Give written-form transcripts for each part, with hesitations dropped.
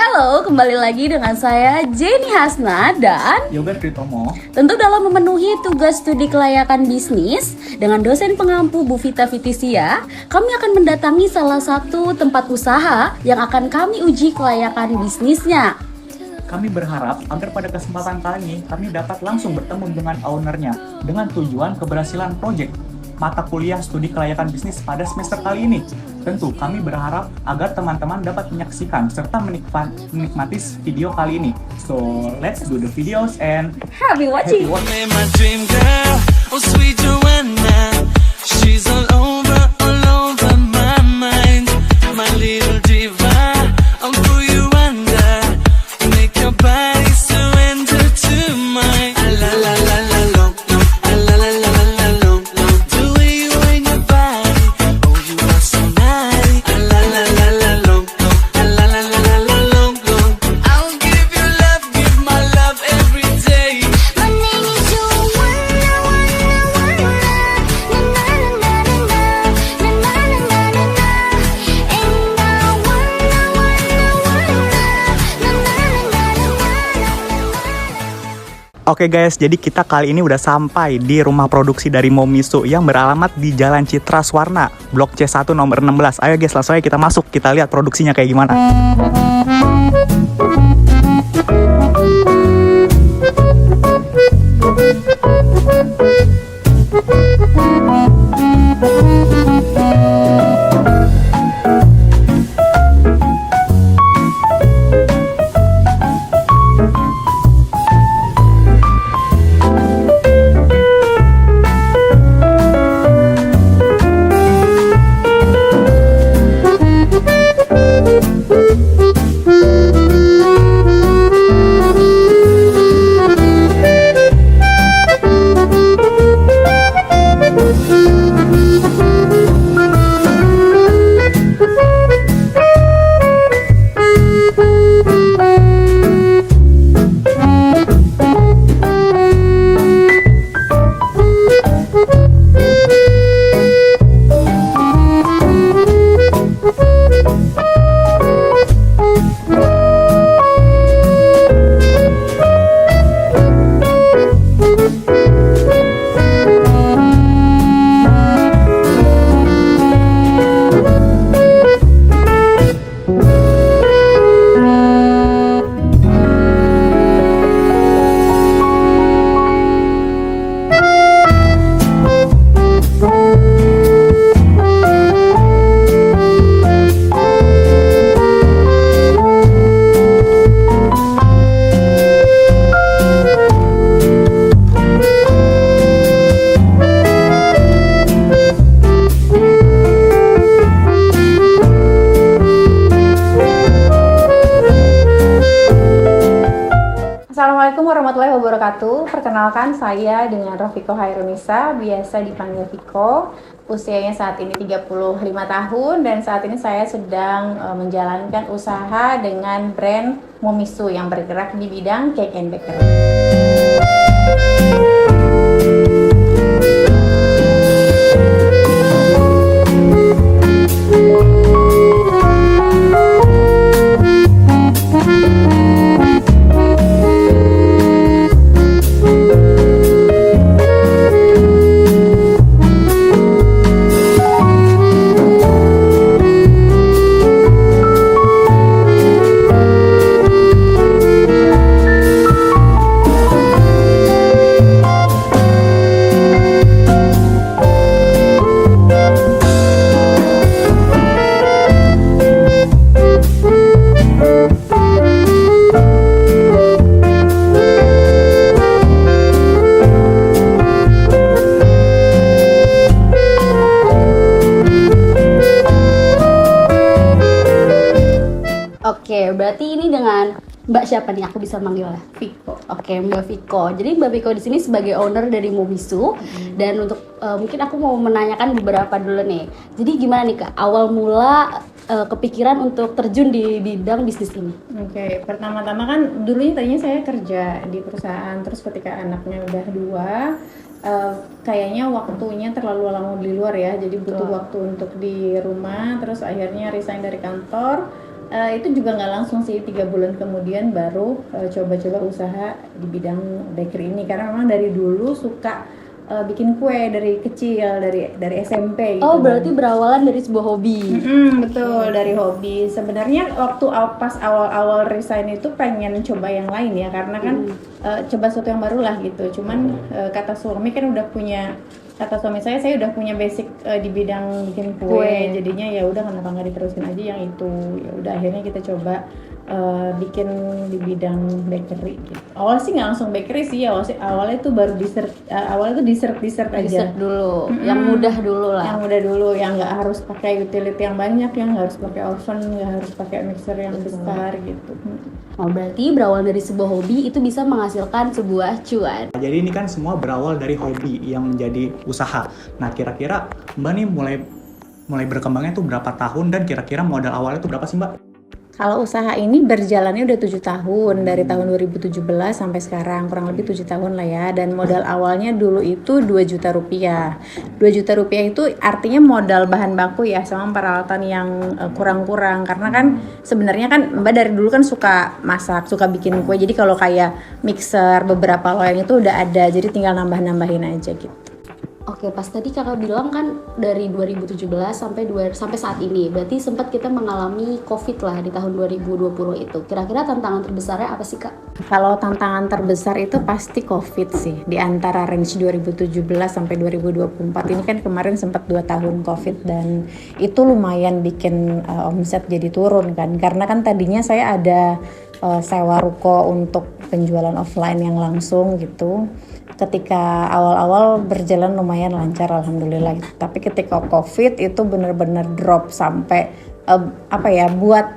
Halo, kembali lagi dengan saya Jenny Hasna dan Yoga Tritomo. tentu dalam memenuhi tugas studi kelayakan bisnis dengan dosen pengampu Bu Vita Fitisia, kami akan mendatangi salah satu tempat usaha yang akan kami uji kelayakan bisnisnya. Kami berharap agar pada kesempatan kali ini kami dapat langsung bertemu dengan ownernya dengan tujuan keberhasilan proyek mata kuliah studi kelayakan bisnis pada semester kali ini. Tentu kami berharap agar teman-teman dapat menyaksikan serta menikmati video kali ini. So, let's do the videos and Happy watching! My dream girl, oh sweet Joanna, she's all over my mind. My little diva, I'll pull you under, make your body surrender to mine. La la la la long, la la la la long. The way you wind your body, oh you are so naughty. La la la la long, la la la la long. I'll give you love, give my love every day. My name is Joanna, Wanna, na na na na na, na na na na na, and I wanna, na na na na na. Oke guys, jadi kita kali ini udah sampai di rumah produksi dari Momisu yang beralamat di Jalan Citra Swarna, Blok C1 nomor 16. Ayo guys, langsung aja kita masuk, kita lihat produksinya kayak gimana. Assalamualaikum warahmatullahi wabarakatuh. Perkenalkan saya dengan Rofiko Hairunisa, biasa dipanggil Viko. Usianya saat ini 35 tahun dan saat ini saya sedang menjalankan usaha dengan brand Momisu yang bergerak di bidang cake and bakery. Oke, berarti ini dengan Mbak siapa nih? Aku bisa manggilnya Viko. Oke, Mbak Viko. Jadi Mbak Viko di sini sebagai owner dari Momisu dan untuk mungkin aku mau menanyakan beberapa dulu nih. Jadi gimana nih Kak? Awal mula kepikiran untuk terjun di bidang bisnis ini? Oke, pertama-tama kan dulunya tadinya saya kerja di perusahaan, terus ketika anaknya udah 2, kayaknya waktunya terlalu lama di luar ya, jadi butuh waktu untuk di rumah, terus akhirnya resign dari kantor, Itu juga nggak langsung sih, 3 bulan kemudian baru coba-coba usaha di bidang bakery ini, karena memang dari dulu suka bikin kue dari kecil, dari SMP gitu. Oh, berarti berawalan dari sebuah hobi. Betul, dari hobi. Sebenarnya waktu pas awal-awal resign itu pengen coba yang lain ya, karena kan coba sesuatu yang baru lah gitu. Cuman kata suami kan kata suami saya udah punya basic di bidang bikin kue, jadinya ya udah kenapa nggak diterusin aja yang itu. Ya udah akhirnya kita coba bikin di bidang bakery gitu. Awalnya sih nggak langsung bakery sih, awalnya tuh baru dessert, awalnya tuh dessert aja. Dessert dulu, yang mudah dulu lah. Yang mudah dulu, yang nggak harus pakai utility yang banyak, yang nggak harus pakai oven, nggak harus pakai mixer yang besar gitu. Oh, berarti berawal dari sebuah hobi itu bisa menghasilkan sebuah cuan. Jadi ini kan semua berawal dari hobi yang menjadi usaha. Nah, kira-kira Mbak nih mulai berkembangnya tuh berapa tahun, dan kira-kira modal awalnya tuh berapa sih Mbak? Kalau usaha ini berjalannya udah 7 tahun, dari tahun 2017 sampai sekarang, kurang lebih 7 tahun lah ya. Dan modal awalnya dulu itu 2 juta rupiah. 2 juta rupiah itu artinya modal bahan baku ya, sama peralatan yang kurang-kurang. Karena kan sebenarnya kan Mbak dari dulu kan suka masak, suka bikin kue. Jadi kalau kayak mixer, beberapa loyang itu udah ada, jadi tinggal nambah-nambahin aja gitu. Oke, pas tadi kakak bilang kan dari 2017 sampai saat ini, berarti sempat kita mengalami COVID lah di tahun 2020 itu. Kira-kira tantangan terbesarnya apa sih kak? Kalau tantangan terbesar itu pasti COVID sih, di antara range 2017 sampai 2024 ini kan kemarin sempat 2 tahun COVID, dan itu lumayan bikin omset jadi turun kan, karena kan tadinya saya ada sewa ruko untuk penjualan offline yang langsung gitu. Ketika awal-awal berjalan lumayan lancar alhamdulillah gitu. Tapi ketika COVID itu benar-benar drop sampai buat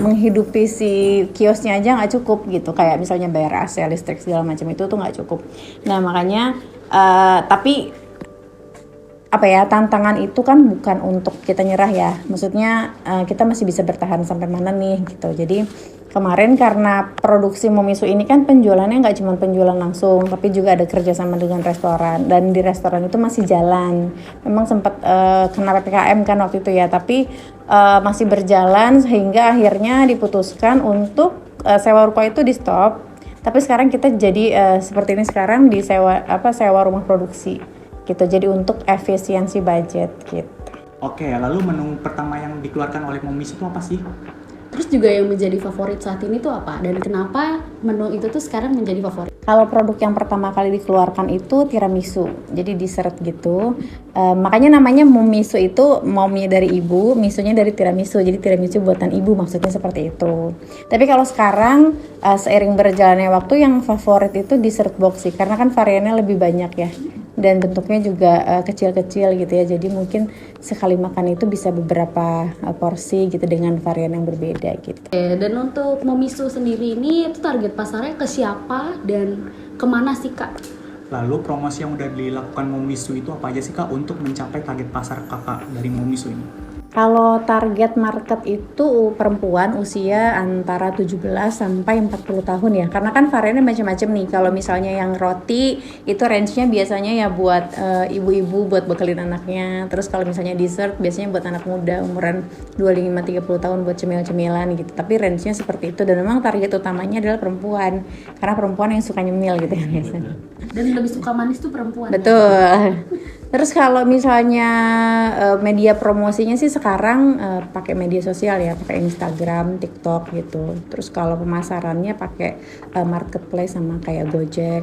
menghidupi si kiosnya aja nggak cukup gitu, kayak misalnya bayar AC, listrik segala macam itu tuh nggak cukup. Nah makanya tapi tantangan itu kan bukan untuk kita nyerah ya, maksudnya kita masih bisa bertahan sampai mana nih gitu. Jadi kemarin karena produksi Momisu ini kan penjualannya nggak cuma penjualan langsung, tapi juga ada kerjasama dengan restoran, dan di restoran itu masih jalan. Memang sempat kena PPKM kan waktu itu ya, tapi masih berjalan sehingga akhirnya diputuskan untuk sewa ruko itu di stop. Tapi sekarang kita jadi seperti ini sekarang sewa rumah produksi gitu. Jadi untuk efisiensi budget gitu. Oke, lalu menu pertama yang dikeluarkan oleh Momisu itu apa sih? Terus juga yang menjadi favorit saat ini tuh apa? Dan kenapa menu itu tuh sekarang menjadi favorit? Kalau produk yang pertama kali dikeluarkan itu tiramisu, jadi dessert gitu. Makanya namanya Momisu itu, momnya dari ibu, misunya dari tiramisu. Jadi tiramisu buatan ibu, maksudnya seperti itu. Tapi kalau sekarang seiring berjalannya waktu, yang favorit itu dessert box sih, karena kan variannya lebih banyak ya. Dan bentuknya juga kecil-kecil gitu ya, jadi mungkin sekali makan itu bisa beberapa porsi gitu dengan varian yang berbeda gitu. Dan untuk Momisu sendiri ini itu target pasarnya ke siapa dan kemana sih kak? Lalu promosi yang udah dilakukan Momisu itu apa aja sih kak untuk mencapai target pasar kakak dari Momisu ini? Kalau target market itu perempuan usia antara 17 sampai 40 tahun ya. Karena kan variannya macam-macam nih. Kalau misalnya yang roti itu range-nya biasanya ya buat ibu-ibu buat bekalin anaknya. Terus kalau misalnya dessert biasanya buat anak muda umuran 25-30 tahun buat cemil-cemilan gitu. Tapi range-nya seperti itu, dan memang target utamanya adalah perempuan. Karena perempuan yang suka nyemil gitu ya biasanya. Dan lebih suka manis tuh perempuan. Betul. Terus kalau misalnya media promosinya sih sekarang pakai media sosial ya, pakai Instagram, TikTok gitu. Terus kalau pemasarannya pakai marketplace sama kayak Gojek.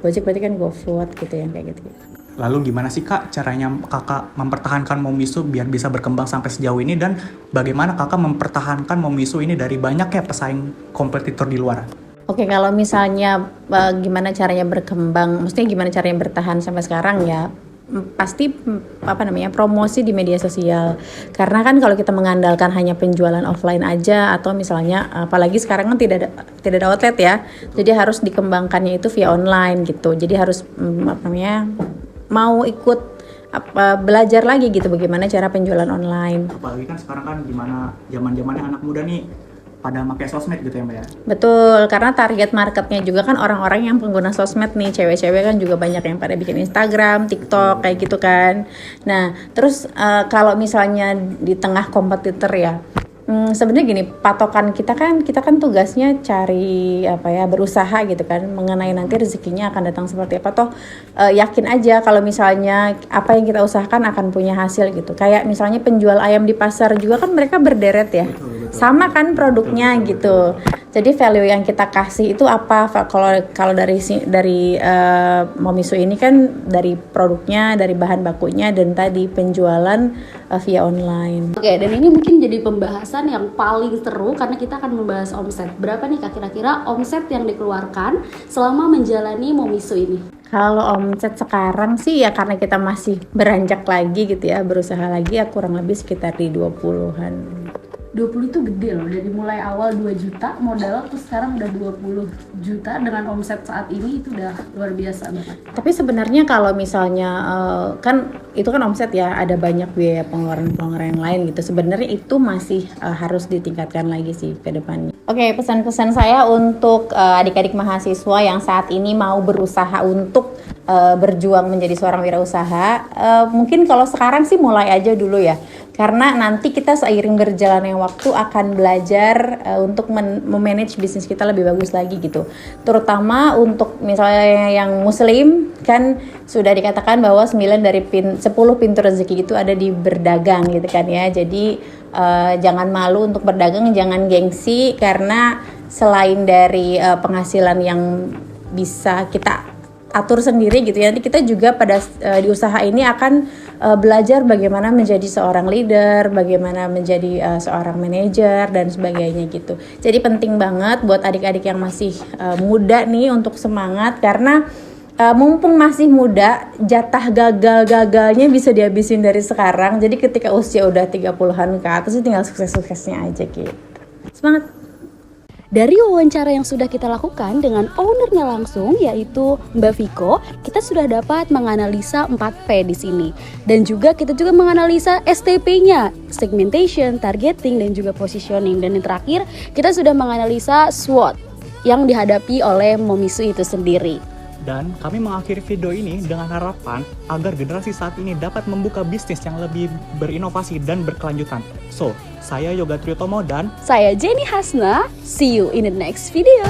Gojek berarti kan GoFood gitu ya, kayak gitu. Lalu gimana sih kak caranya kakak mempertahankan Momisu biar bisa berkembang sampai sejauh ini, dan bagaimana kakak mempertahankan Momisu ini dari banyaknya pesaing kompetitor di luar? Oke, kalau misalnya gimana caranya berkembang, maksudnya gimana caranya bertahan sampai sekarang ya, pasti promosi di media sosial. Karena kan kalau kita mengandalkan hanya penjualan offline aja, atau misalnya apalagi sekarang kan tidak ada outlet ya, jadi harus dikembangkannya itu via online gitu. Jadi harus mau ikut belajar lagi gitu bagaimana cara penjualan online. Apalagi kan sekarang kan gimana zaman-zamannya anak muda nih pada pakai sosmed gitu ya mbak ya? Betul, karena target marketnya juga kan orang-orang yang pengguna sosmed nih, cewek-cewek kan juga banyak yang pada bikin Instagram, TikTok kayak gitu kan. Nah, terus kalau misalnya di tengah kompetitor ya, Sebenarnya gini, patokan kita kan tugasnya cari berusaha gitu kan, mengenai nanti rezekinya akan datang seperti apa. Toh yakin aja kalau misalnya apa yang kita usahakan akan punya hasil gitu. Kayak misalnya penjual ayam di pasar juga kan mereka berderet ya, sama kan produknya gitu. Jadi value yang kita kasih itu apa? Kalau dari Momisu ini kan dari produknya, dari bahan bakunya, dan tadi penjualan via online. Oke, dan ini mungkin jadi pembahasan yang paling seru karena kita akan membahas omset. Berapa nih Kak kira-kira omset yang dikeluarkan selama menjalani Momisu ini? Kalau omset sekarang sih ya karena kita masih beranjak lagi gitu ya, berusaha lagi ya kurang lebih sekitar di 20-an. 20 itu gede loh, dari mulai awal 2 juta modal terus sekarang udah 20 juta dengan omset saat ini itu udah luar biasa banget. Tapi sebenarnya kalau misalnya kan itu kan omset ya, ada banyak biaya pengeluaran yang lain gitu. Sebenarnya itu masih harus ditingkatkan lagi sih ke depannya. Oke, pesan-pesan saya untuk adik-adik mahasiswa yang saat ini mau berusaha untuk berjuang menjadi seorang wirausaha, mungkin kalau sekarang sih mulai aja dulu ya. Karena nanti kita seiring berjalannya waktu akan belajar untuk memanage bisnis kita lebih bagus lagi gitu. Terutama untuk misalnya yang muslim kan sudah dikatakan bahwa 9 dari 10 pintu rezeki itu ada di berdagang gitu kan ya. Jadi jangan malu untuk berdagang, jangan gengsi, karena selain dari penghasilan yang bisa kita atur sendiri gitu ya, nanti kita juga pada di usaha ini akan belajar bagaimana menjadi seorang leader, bagaimana menjadi seorang manajer dan sebagainya gitu. Jadi penting banget buat adik-adik yang masih muda nih untuk semangat, karena mumpung masih muda, jatah gagalnya bisa dihabisin dari sekarang. Jadi ketika usia udah 30-an ke atas tinggal sukses-suksesnya aja gitu. Semangat! Dari wawancara yang sudah kita lakukan dengan ownernya langsung, yaitu Mbak Viko, kita sudah dapat menganalisa 4P di sini. Dan juga kita menganalisa STP-nya, segmentation, targeting, dan juga positioning. Dan yang terakhir, kita sudah menganalisa SWOT yang dihadapi oleh Momisu itu sendiri. Dan kami mengakhiri video ini dengan harapan agar generasi saat ini dapat membuka bisnis yang lebih berinovasi dan berkelanjutan. So, saya Yoga Triutomo dan saya Jenny Hasna. See you in the next video.